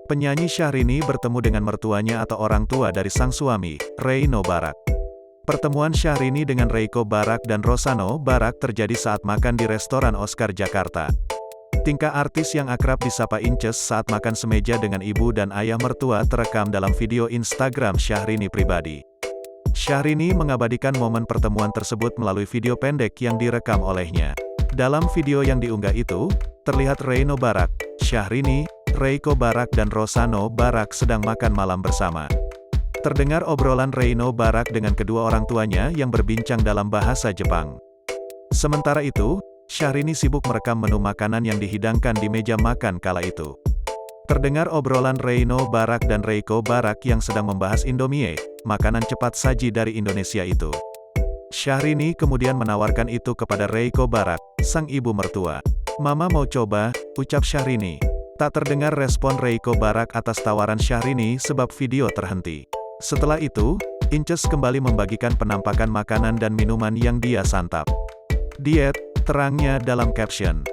Penyanyi Syahrini bertemu dengan mertuanya atau orang tua dari sang suami, Reino Barak. Pertemuan Syahrini dengan Reiko Barak dan Rosano Barak terjadi saat makan di restoran Oscar Jakarta. Tingkah artis yang akrab disapa Inces saat makan semeja dengan ibu dan ayah mertua terekam dalam video Instagram Syahrini pribadi. Syahrini mengabadikan momen pertemuan tersebut melalui video pendek yang direkam olehnya. Dalam video yang diunggah itu, terlihat Reino Barak, Syahrini, Reiko Barak dan Rosano Barak sedang makan malam bersama. Terdengar obrolan Reino Barak dengan kedua orang tuanya yang berbincang dalam bahasa Jepang. Sementara itu, Syahrini sibuk merekam menu makanan yang dihidangkan di meja makan kala itu. Terdengar obrolan Reino Barak dan Reiko Barak yang sedang membahas Indomie, makanan cepat saji dari Indonesia itu. Syahrini kemudian menawarkan itu kepada Reiko Barak, sang ibu mertua. "Mama mau coba," ucap Syahrini. Tak terdengar respon Reiko Barak atas tawaran Syahrini sebab video terhenti. Setelah itu, Inces kembali membagikan penampakan makanan dan minuman yang dia santap. "Diet," terangnya dalam caption.